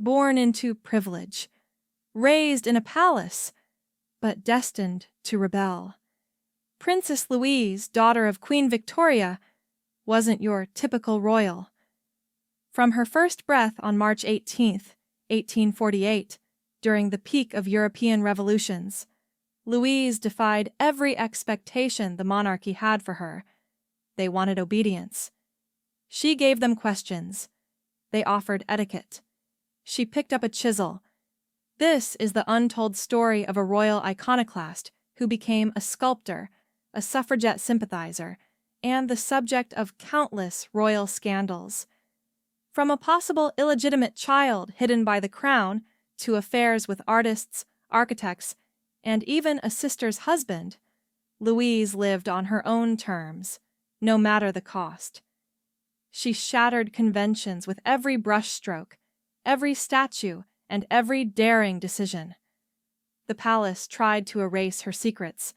born into privilege, raised in a palace, but destined to rebel. Princess Louise, daughter of Queen Victoria, wasn't your typical royal. From her first breath on March 18, 1848, during the peak of European revolutions, Louise defied every expectation the monarchy had for her. They wanted obedience. She gave them questions. They offered etiquette. She picked up a chisel. This is the untold story of a royal iconoclast who became a sculptor, a suffragette sympathizer, and the subject of countless royal scandals. From a possible illegitimate child hidden by the crown to affairs with artists, architects, and even a sister's husband, Louise lived on her own terms, no matter the cost. She shattered conventions with every brushstroke, every statue, and every daring decision. The palace tried to erase her secrets,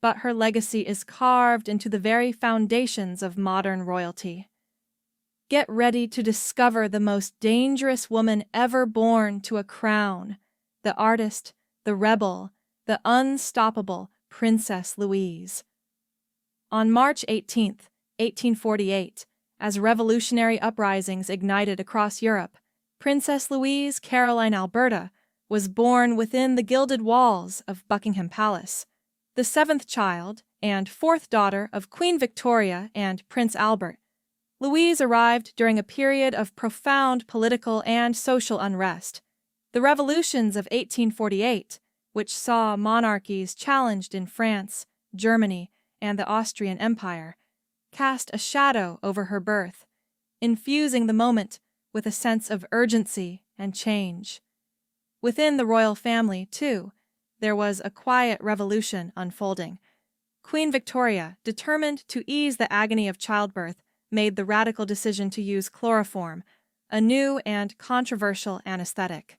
but her legacy is carved into the very foundations of modern royalty. Get ready to discover the most dangerous woman ever born to a crown, the artist, the rebel, the unstoppable Princess Louise. On March 18, 1848, as revolutionary uprisings ignited across Europe, Princess Louise Caroline Alberta was born within the gilded walls of Buckingham Palace, the seventh child and fourth daughter of Queen Victoria and Prince Albert. Louise arrived during a period of profound political and social unrest. The revolutions of 1848, which saw monarchies challenged in France, Germany, and the Austrian Empire, cast a shadow over her birth, infusing the moment with a sense of urgency and change. Within the royal family, too, there was a quiet revolution unfolding. Queen Victoria, determined to ease the agony of childbirth, made the radical decision to use chloroform, a new and controversial anesthetic.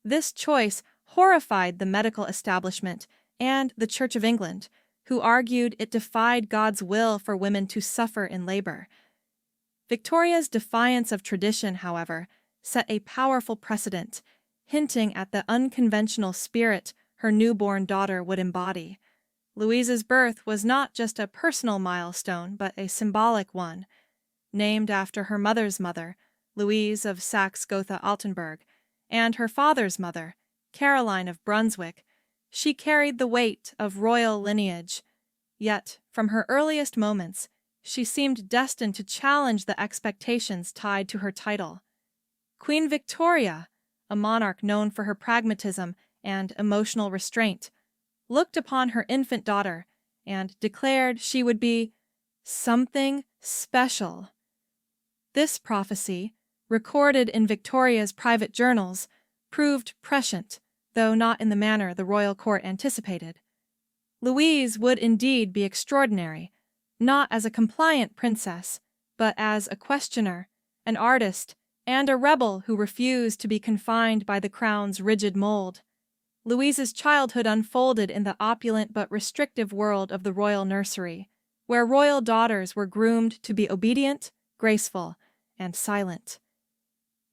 This choice horrified the medical establishment and the Church of England, who argued it defied God's will for women to suffer in labor. Victoria's defiance of tradition, however, set a powerful precedent, hinting at the unconventional spirit her newborn daughter would embody. Louise's birth was not just a personal milestone, but a symbolic one. Named after her mother's mother, Louise of Saxe-Gotha-Altenburg, and her father's mother, Caroline of Brunswick, she carried the weight of royal lineage. Yet, from her earliest moments, she seemed destined to challenge the expectations tied to her title. Queen Victoria, a monarch known for her pragmatism and emotional restraint, looked upon her infant daughter and declared she would be something special. This prophecy, recorded in Victoria's private journals, proved prescient, though not in the manner the royal court anticipated. Louise would indeed be extraordinary, not as a compliant princess, but as a questioner, an artist, and a rebel who refused to be confined by the crown's rigid mold. Louise's childhood unfolded in the opulent but restrictive world of the royal nursery, where royal daughters were groomed to be obedient, graceful, and silent.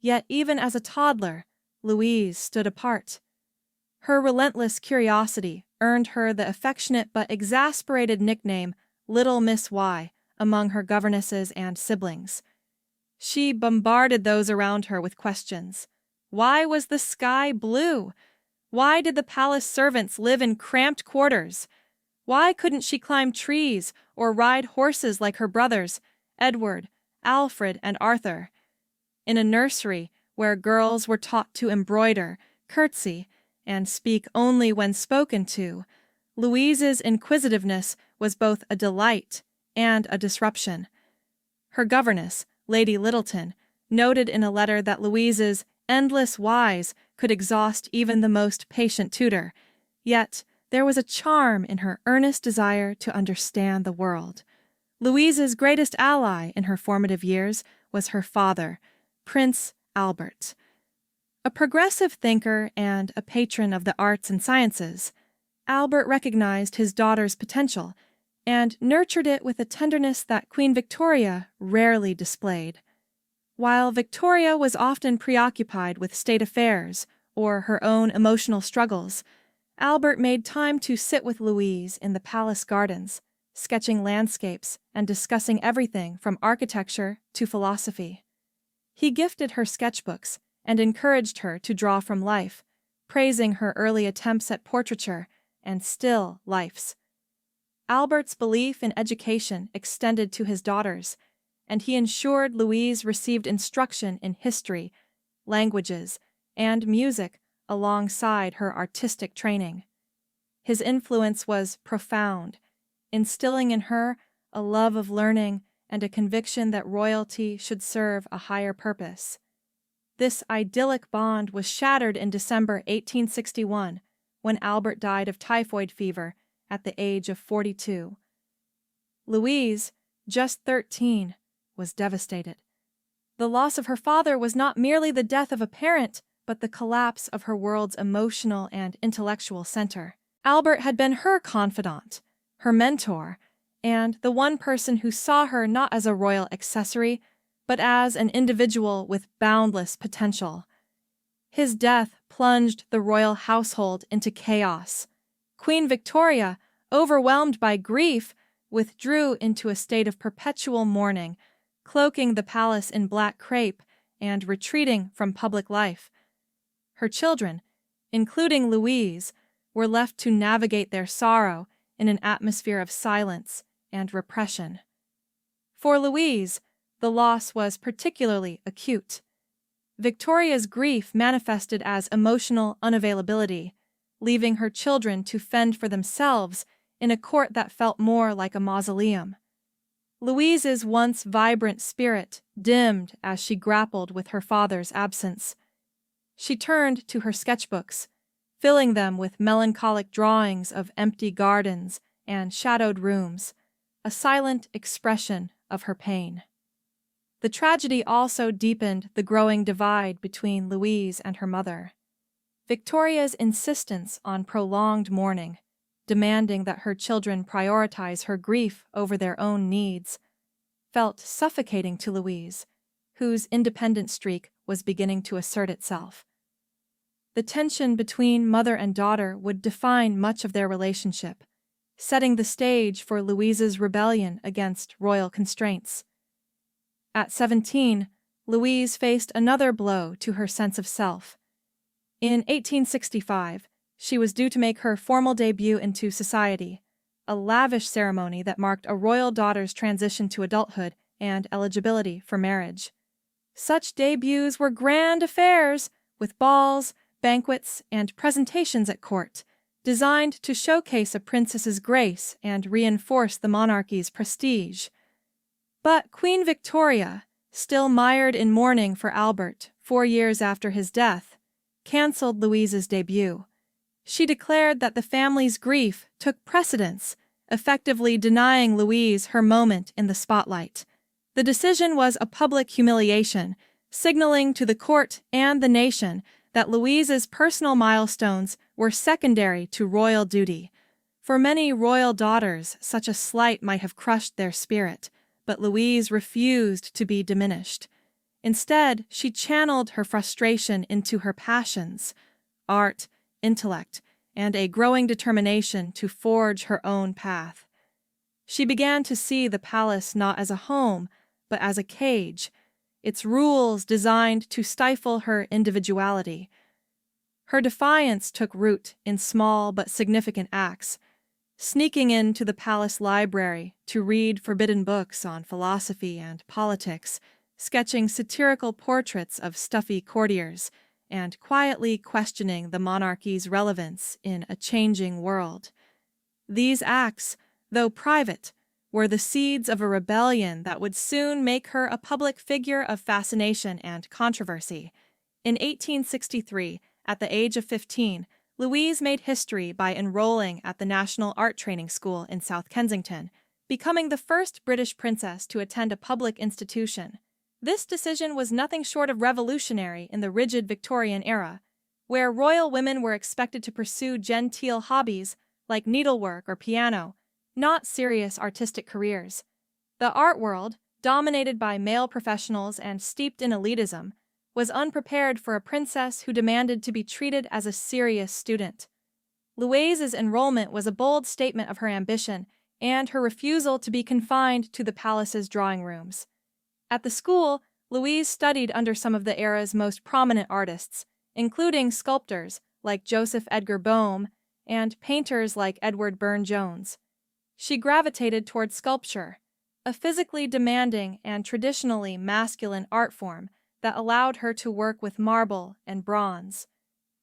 Yet even as a toddler, Louise stood apart. Her relentless curiosity earned her the affectionate but exasperated nickname Little Miss Y among her governesses and siblings. She bombarded those around her with questions. Why was the sky blue? Why did the palace servants live in cramped quarters? Why couldn't she climb trees or ride horses like her brothers, Edward, Alfred, and Arthur? In a nursery where girls were taught to embroider, curtsy, and speak only when spoken to, Louise's inquisitiveness was both a delight and a disruption. Her governess, Lady Littleton, noted in a letter that Louise's endless whys could exhaust even the most patient tutor, yet there was a charm in her earnest desire to understand the world. Louise's greatest ally in her formative years was her father, Prince Albert. A progressive thinker and a patron of the arts and sciences, Albert recognized his daughter's potential and nurtured it with a tenderness that Queen Victoria rarely displayed. While Victoria was often preoccupied with state affairs or her own emotional struggles, Albert made time to sit with Louise in the palace gardens, sketching landscapes and discussing everything from architecture to philosophy. He gifted her sketchbooks and encouraged her to draw from life, praising her early attempts at portraiture and still lifes. Albert's belief in education extended to his daughters, and he ensured Louise received instruction in history, languages, and music alongside her artistic training. His influence was profound, instilling in her a love of learning and a conviction that royalty should serve a higher purpose. This idyllic bond was shattered in December 1861, when Albert died of typhoid fever at the age of 42. Louise, just 13, was devastated. The loss of her father was not merely the death of a parent, but the collapse of her world's emotional and intellectual center. Albert had been her confidant, her mentor, and the one person who saw her not as a royal accessory, but as an individual with boundless potential. His death plunged the royal household into chaos. Queen Victoria, overwhelmed by grief, withdrew into a state of perpetual mourning, cloaking the palace in black crepe and retreating from public life. Her children, including Louise, were left to navigate their sorrow in an atmosphere of silence and repression. For Louise, the loss was particularly acute. Victoria's grief manifested as emotional unavailability, leaving her children to fend for themselves in a court that felt more like a mausoleum. Louise's once vibrant spirit dimmed as she grappled with her father's absence. She turned to her sketchbooks, filling them with melancholic drawings of empty gardens and shadowed rooms, a silent expression of her pain. The tragedy also deepened the growing divide between Louise and her mother. Victoria's insistence on prolonged mourning, demanding that her children prioritize her grief over their own needs, felt suffocating to Louise, whose independent streak was beginning to assert itself. The tension between mother and daughter would define much of their relationship, setting the stage for Louise's rebellion against royal constraints. At 17, Louise faced another blow to her sense of self. In 1865, she was due to make her formal debut into society, a lavish ceremony that marked a royal daughter's transition to adulthood and eligibility for marriage. Such debuts were grand affairs, with balls, banquets, and presentations at court, designed to showcase a princess's grace and reinforce the monarchy's prestige. But Queen Victoria, still mired in mourning for Albert 4 years after his death, canceled Louise's debut. She declared that the family's grief took precedence, effectively denying Louise her moment in the spotlight. The decision was a public humiliation, signaling to the court and the nation that Louise's personal milestones were secondary to royal duty. For many royal daughters, such a slight might have crushed their spirit, but Louise refused to be diminished. Instead, she channeled her frustration into her passions, art, intellect, and a growing determination to forge her own path. She began to see the palace not as a home, but as a cage, its rules designed to stifle her individuality. Her defiance took root in small but significant acts, sneaking into the palace library to read forbidden books on philosophy and politics, sketching satirical portraits of stuffy courtiers, and quietly questioning the monarchy's relevance in a changing world. These acts, though private, were the seeds of a rebellion that would soon make her a public figure of fascination and controversy. In 1863, at the age of 15, Louise made history by enrolling at the National Art Training School in South Kensington, becoming the first British princess to attend a public institution. This decision was nothing short of revolutionary in the rigid Victorian era, where royal women were expected to pursue genteel hobbies like needlework or piano, not serious artistic careers. The art world, dominated by male professionals and steeped in elitism, was unprepared for a princess who demanded to be treated as a serious student. Louise's enrollment was a bold statement of her ambition and her refusal to be confined to the palace's drawing rooms. At the school, Louise studied under some of the era's most prominent artists, including sculptors like Joseph Edgar Boehm and painters like Edward Burne-Jones. She gravitated toward sculpture, a physically demanding and traditionally masculine art form that allowed her to work with marble and bronze.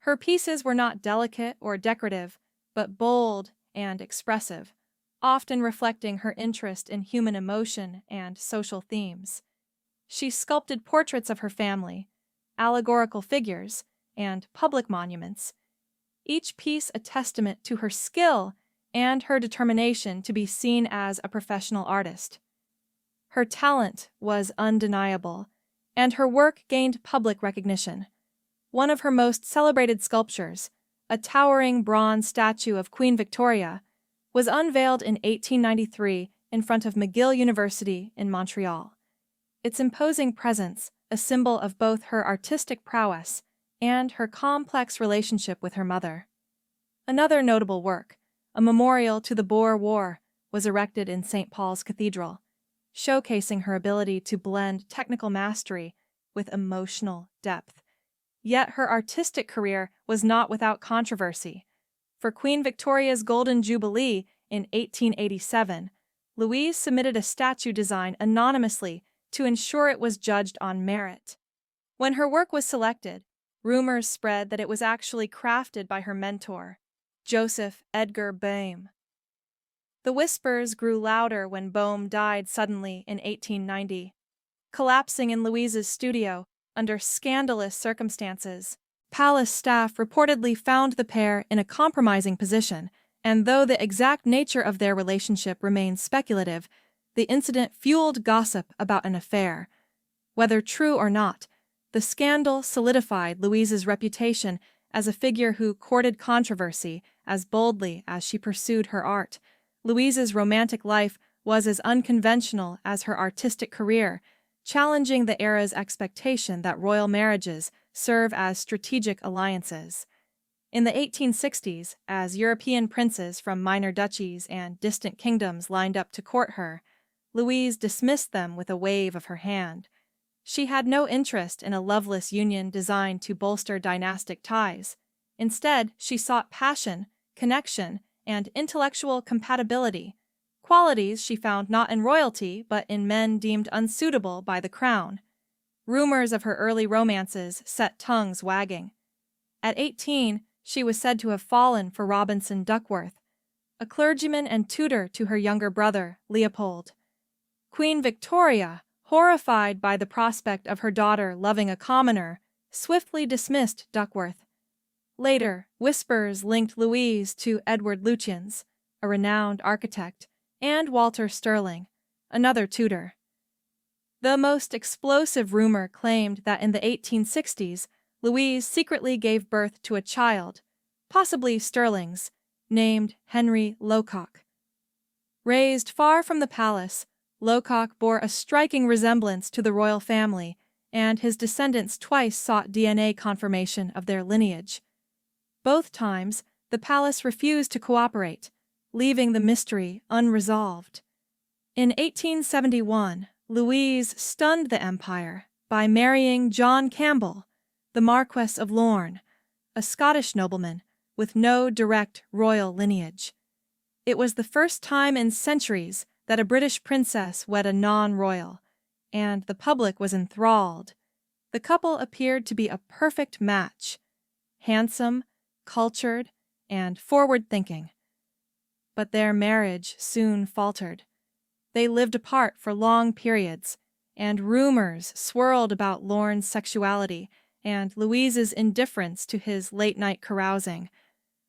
Her pieces were not delicate or decorative, but bold and expressive, often reflecting her interest in human emotion and social themes. She sculpted portraits of her family, allegorical figures, and public monuments, each piece a testament to her skill and her determination to be seen as a professional artist. Her talent was undeniable, and her work gained public recognition. One of her most celebrated sculptures, a towering bronze statue of Queen Victoria, was unveiled in 1893 in front of McGill University in Montreal. Its imposing presence, a symbol of both her artistic prowess and her complex relationship with her mother. Another notable work, a memorial to the Boer War, was erected in St. Paul's Cathedral, showcasing her ability to blend technical mastery with emotional depth. Yet her artistic career was not without controversy. For Queen Victoria's Golden Jubilee in 1887, Louise submitted a statue design anonymously to ensure it was judged on merit. When her work was selected, rumors spread that it was actually crafted by her mentor, Joseph Edgar Boehm. The whispers grew louder when Boehm died suddenly in 1890, collapsing in Louise's studio under scandalous circumstances. Palace staff reportedly found the pair in a compromising position, and though the exact nature of their relationship remains speculative, the incident fueled gossip about an affair. Whether true or not, the scandal solidified Louise's reputation as a figure who courted controversy as boldly as she pursued her art. Louise's romantic life was as unconventional as her artistic career, challenging the era's expectation that royal marriages serve as strategic alliances. In the 1860s, as European princes from minor duchies and distant kingdoms lined up to court her, Louise dismissed them with a wave of her hand. She had no interest in a loveless union designed to bolster dynastic ties. Instead, she sought passion, connection, and intellectual compatibility, qualities she found not in royalty but in men deemed unsuitable by the crown. Rumors of her early romances set tongues wagging. At 18, she was said to have fallen for Robinson Duckworth, a clergyman and tutor to her younger brother, Leopold. Queen Victoria, horrified by the prospect of her daughter loving a commoner, swiftly dismissed Duckworth. Later, whispers linked Louise to Edward Lutyens, a renowned architect, and Walter Stirling, another tutor. The most explosive rumor claimed that in the 1860s, Louise secretly gave birth to a child, possibly Stirling's, named Henry Lowcock. Raised far from the palace, Lowcock bore a striking resemblance to the royal family, and his descendants twice sought DNA confirmation of their lineage. Both times, the palace refused to cooperate, leaving the mystery unresolved. In 1871, Louise stunned the empire by marrying John Campbell, the Marquess of Lorne, a Scottish nobleman with no direct royal lineage. It was the first time in centuries that a British princess wed a non-royal, and the public was enthralled. The couple appeared to be a perfect match, handsome, cultured, and forward-thinking. But their marriage soon faltered. They lived apart for long periods, and rumors swirled about Lorne's sexuality and Louise's indifference to his late-night carousing.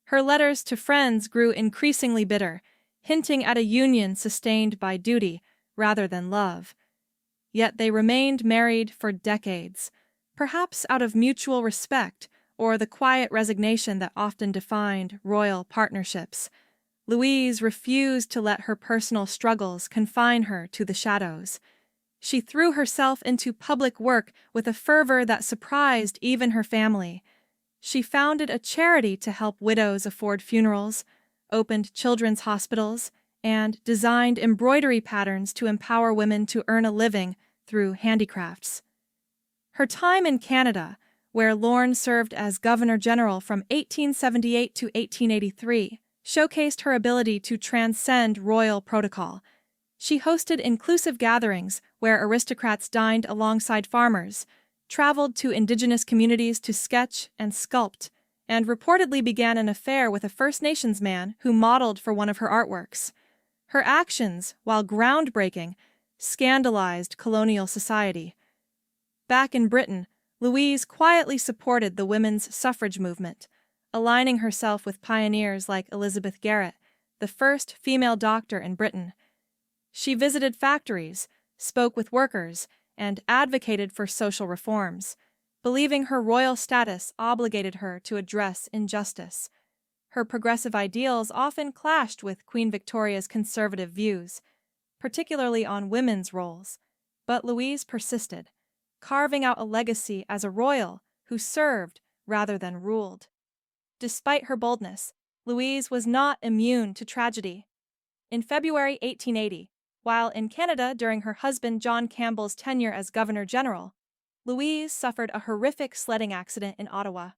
Her letters to friends grew increasingly bitter, hinting at a union sustained by duty rather than love. Yet they remained married for decades, perhaps out of mutual respect or the quiet resignation that often defined royal partnerships. Louise refused to let her personal struggles confine her to the shadows. She threw herself into public work with a fervor that surprised even her family. She founded a charity to help widows afford funerals, opened children's hospitals, and designed embroidery patterns to empower women to earn a living through handicrafts. Her time in Canada, where Lorne served as Governor General from 1878 to 1883, showcased her ability to transcend royal protocol. She hosted inclusive gatherings where aristocrats dined alongside farmers, traveled to indigenous communities to sketch and sculpt, and reportedly began an affair with a First Nations man who modeled for one of her artworks. Her actions, while groundbreaking, scandalized colonial society. Back in Britain, Louise quietly supported the women's suffrage movement, aligning herself with pioneers like Elizabeth Garrett, the first female doctor in Britain. She visited factories, spoke with workers, and advocated for social reforms, believing her royal status obligated her to address injustice. Her progressive ideals often clashed with Queen Victoria's conservative views, particularly on women's roles, but Louise persisted, carving out a legacy as a royal who served rather than ruled. Despite her boldness, Louise was not immune to tragedy. In February 1880, while in Canada during her husband John Campbell's tenure as Governor General, Louise suffered a horrific sledding accident in Ottawa.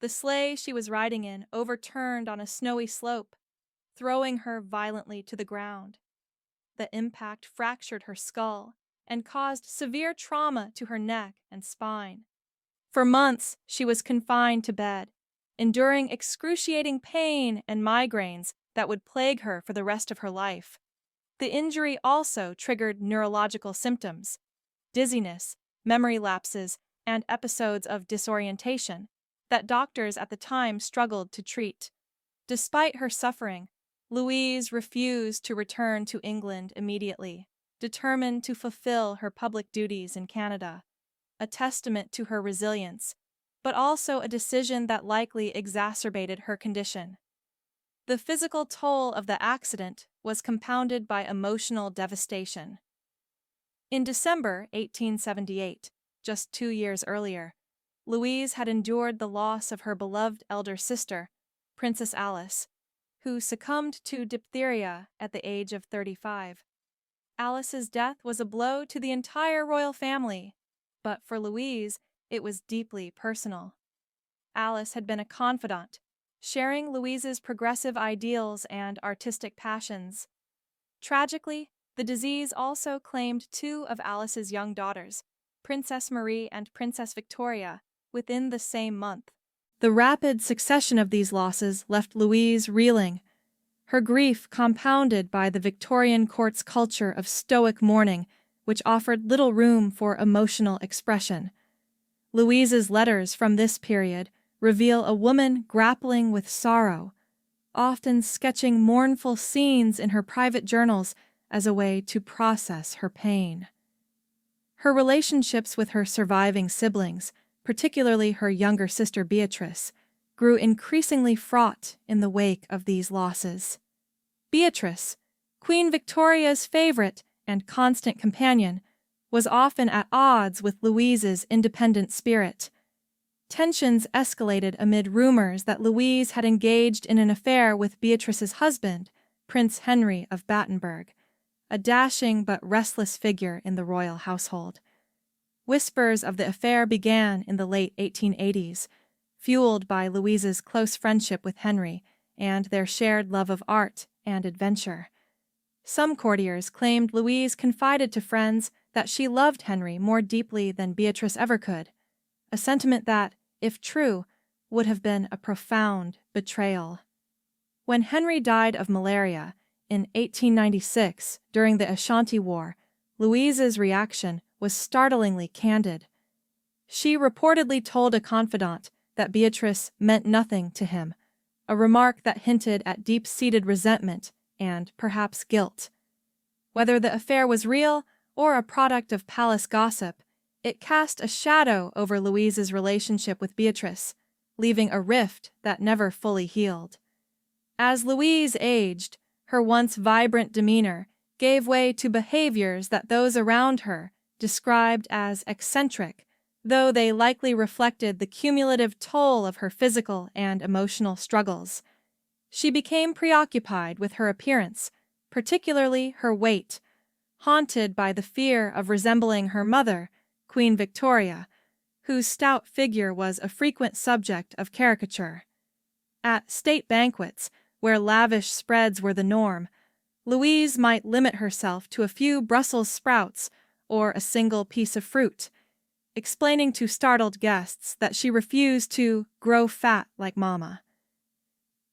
The sleigh she was riding in overturned on a snowy slope, throwing her violently to the ground. The impact fractured her skull and caused severe trauma to her neck and spine. For months, she was confined to bed, enduring excruciating pain and migraines that would plague her for the rest of her life. The injury also triggered neurological symptoms, dizziness, memory lapses, and episodes of disorientation that doctors at the time struggled to treat. Despite her suffering, Louise refused to return to England immediately, determined to fulfill her public duties in Canada, a testament to her resilience, but also a decision that likely exacerbated her condition. The physical toll of the accident was compounded by emotional devastation. In December 1878, just 2 years earlier, Louise had endured the loss of her beloved elder sister, Princess Alice, who succumbed to diphtheria at the age of 35. Alice's death was a blow to the entire royal family, but for Louise, it was deeply personal. Alice had been a confidant, sharing Louise's progressive ideals and artistic passions. Tragically, the disease also claimed 2 of Alice's young daughters, Princess Marie and Princess Victoria, within the same month. The rapid succession of these losses left Louise reeling, her grief compounded by the Victorian court's culture of stoic mourning, which offered little room for emotional expression. Louise's letters from this period reveal a woman grappling with sorrow, often sketching mournful scenes in her private journals as a way to process her pain. Her relationships with her surviving siblings, particularly her younger sister Beatrice, grew increasingly fraught in the wake of these losses. Beatrice, Queen Victoria's favorite and constant companion, was often at odds with Louise's independent spirit. Tensions escalated amid rumors that Louise had engaged in an affair with Beatrice's husband, Prince Henry of Battenberg, a dashing but restless figure in the royal household. Whispers of the affair began in the late 1880s, fueled by Louise's close friendship with Henry and their shared love of art and adventure. Some courtiers claimed Louise confided to friends that she loved Henry more deeply than Beatrice ever could, a sentiment that, if true, would have been a profound betrayal. When Henry died of malaria in 1896 during the Ashanti War, Louise's reaction was startlingly candid. She reportedly told a confidant that Beatrice meant nothing to him, a remark that hinted at deep-seated resentment and perhaps guilt. Whether the affair was real or a product of palace gossip, it cast a shadow over Louise's relationship with Beatrice, leaving a rift that never fully healed. As Louise aged, her once vibrant demeanor gave way to behaviors that those around her described as eccentric, though they likely reflected the cumulative toll of her physical and emotional struggles. She became preoccupied with her appearance, particularly her weight, haunted by the fear of resembling her mother, Queen Victoria, whose stout figure was a frequent subject of caricature. At state banquets, where lavish spreads were the norm, Louise might limit herself to a few Brussels sprouts or a single piece of fruit, explaining to startled guests that she refused to grow fat like Mama.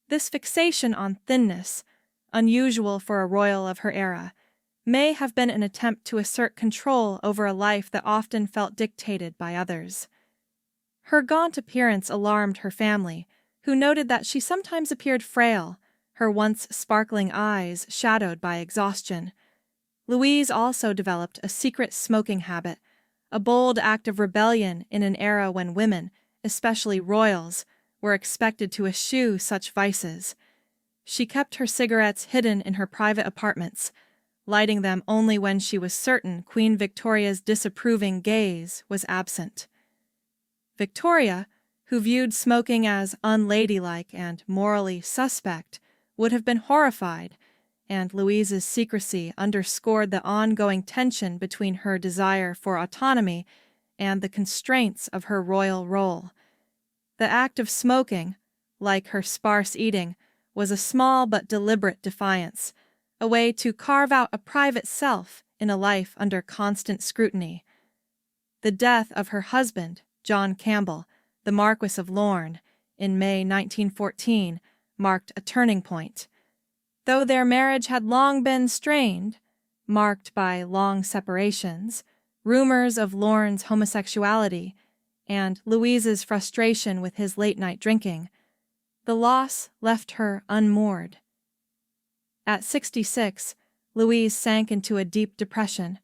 This fixation on thinness, unusual for a royal of her era, may have been an attempt to assert control over a life that often felt dictated by others. Her gaunt appearance alarmed her family, who noted that she sometimes appeared frail, her once sparkling eyes shadowed by exhaustion. Louise also developed a secret smoking habit, a bold act of rebellion in an era when women, especially royals, were expected to eschew such vices. She kept her cigarettes hidden in her private apartments, lighting them only when she was certain Queen Victoria's disapproving gaze was absent. Victoria, who viewed smoking as unladylike and morally suspect, would have been horrified, and Louise's secrecy underscored the ongoing tension between her desire for autonomy and the constraints of her royal role. The act of smoking, like her sparse eating, was a small but deliberate defiance, a way to carve out a private self in a life under constant scrutiny. The death of her husband, John Campbell, the Marquis of Lorne, in May 1914, marked a turning point. Though their marriage had long been strained, marked by long separations, rumors of Lorne's homosexuality, and Louise's frustration with his late-night drinking, the loss left her unmoored. At 66, Louise sank into a deep depression,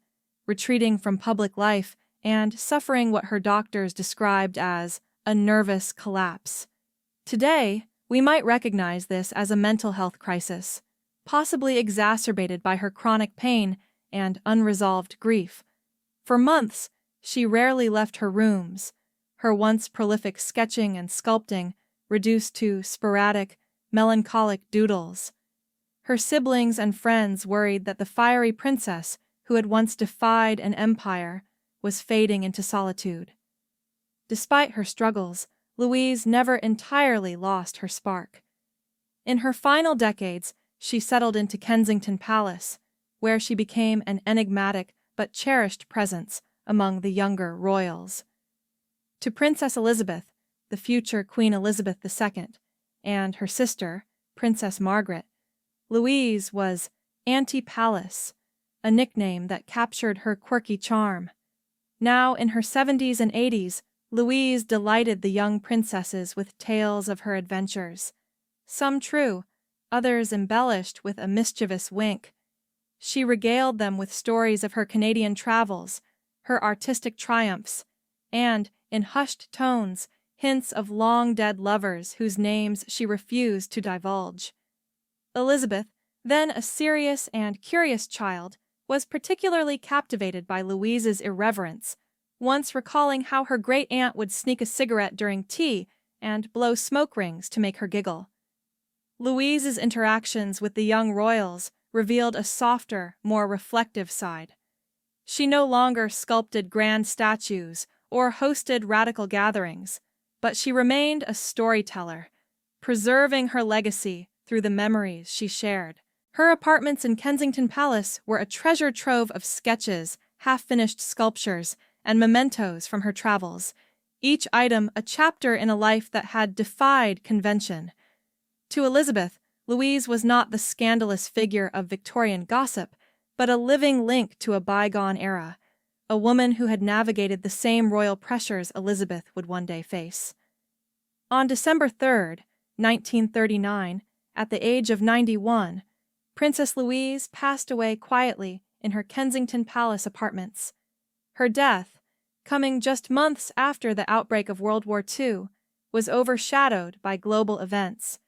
retreating from public life and suffering what her doctors described as a nervous collapse. Today, we might recognize this as a mental health crisis, possibly exacerbated by her chronic pain and unresolved grief. For months, she rarely left her rooms, her once prolific sketching and sculpting reduced to sporadic, melancholic doodles. Her siblings and friends worried that the fiery princess who had once defied an empire was fading into solitude. Despite her struggles, Louise never entirely lost her spark. In her final decades, she settled into Kensington Palace, where she became an enigmatic but cherished presence among the younger royals. To Princess Elizabeth, the future Queen Elizabeth II, and her sister, Princess Margaret, Louise was Auntie Palace, a nickname that captured her quirky charm. Now in her 70s and 80s, Louise delighted the young princesses with tales of her adventures. Some true, others embellished with a mischievous wink. She regaled them with stories of her Canadian travels, her artistic triumphs, and, in hushed tones, hints of long-dead lovers whose names she refused to divulge. Elizabeth, then a serious and curious child, was particularly captivated by Louise's irreverence, once recalling how her great-aunt would sneak a cigarette during tea and blow smoke rings to make her giggle. Louise's interactions with the young royals revealed a softer, more reflective side. She no longer sculpted grand statues or hosted radical gatherings, but she remained a storyteller, preserving her legacy through the memories she shared. Her apartments in Kensington Palace were a treasure trove of sketches, half-finished sculptures, and mementos from her travels, each item a chapter in a life that had defied convention. To Elizabeth, Louise was not the scandalous figure of Victorian gossip, but a living link to a bygone era, a woman who had navigated the same royal pressures Elizabeth would one day face. On December 3, 1939, at the age of 91, Princess Louise passed away quietly in her Kensington Palace apartments. Her death, coming just months after the outbreak of World War II, was overshadowed by global events,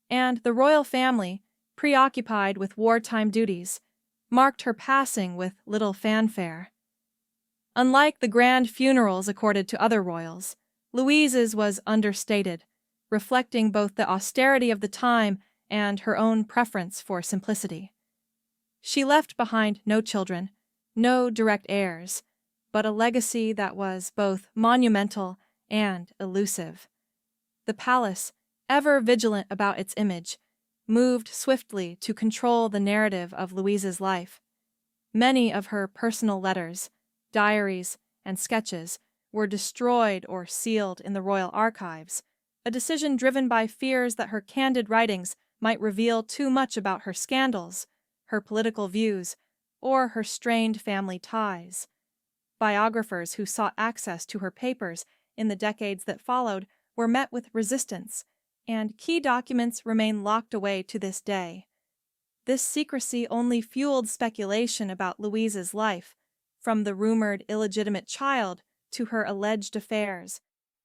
and the royal family, preoccupied with wartime duties, marked her passing with little fanfare. Unlike the grand funerals accorded to other royals, Louise's was understated, reflecting both the austerity of the time and her own preference for simplicity. She left behind no children, no direct heirs, but a legacy that was both monumental and elusive. The palace, ever vigilant about its image, moved swiftly to control the narrative of Louise's life. Many of her personal letters, diaries, and sketches were destroyed or sealed in the royal archives, a decision driven by fears that her candid writings might reveal too much about her scandals, her political views, or her strained family ties. Biographers who sought access to her papers in the decades that followed were met with resistance, and key documents remain locked away to this day. This secrecy only fueled speculation about Louise's life, from the rumored illegitimate child to her alleged affairs,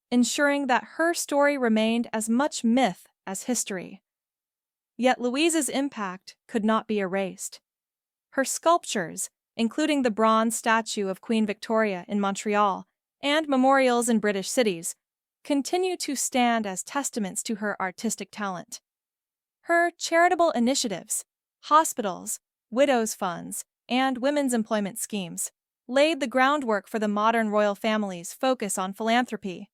ensuring that her story remained as much myth as history. Yet Louise's impact could not be erased. Her sculptures, including the bronze statue of Queen Victoria in Montreal and memorials in British cities, continue to stand as testaments to her artistic talent. Her charitable initiatives, hospitals, widows' funds, and women's employment schemes laid the groundwork for the modern royal family's focus on philanthropy.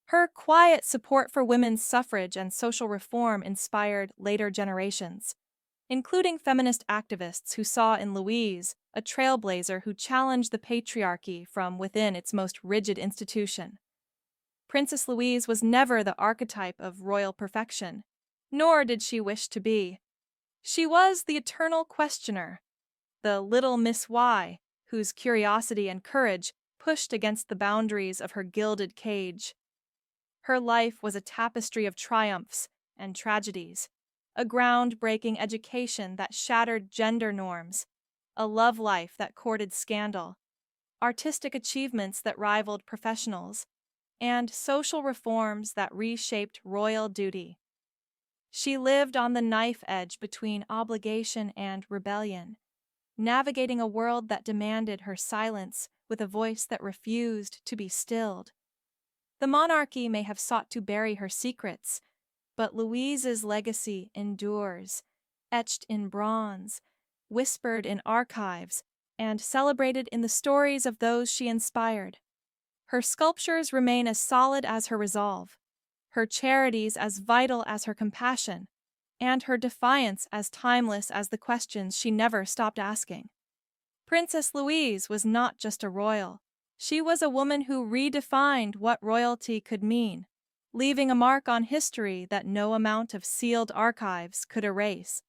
Her quiet support for women's suffrage and social reform inspired later generations, including feminist activists who saw in Louise a trailblazer who challenged the patriarchy from within its most rigid institution. Princess Louise was never the archetype of royal perfection, nor did she wish to be. She was the eternal questioner, the little Miss Y, whose curiosity and courage pushed against the boundaries of her gilded cage. Her life was a tapestry of triumphs and tragedies, a groundbreaking education that shattered gender norms, a love life that courted scandal, artistic achievements that rivaled professionals, and social reforms that reshaped royal duty. She lived on the knife edge between obligation and rebellion, navigating a world that demanded her silence with a voice that refused to be stilled. The monarchy may have sought to bury her secrets, but Louise's legacy endures, etched in bronze, whispered in archives, and celebrated in the stories of those she inspired. Her sculptures remain as solid as her resolve, her charities as vital as her compassion, and her defiance as timeless as the questions she never stopped asking. Princess Louise was not just a royal. She was a woman who redefined what royalty could mean, leaving a mark on history that no amount of sealed archives could erase.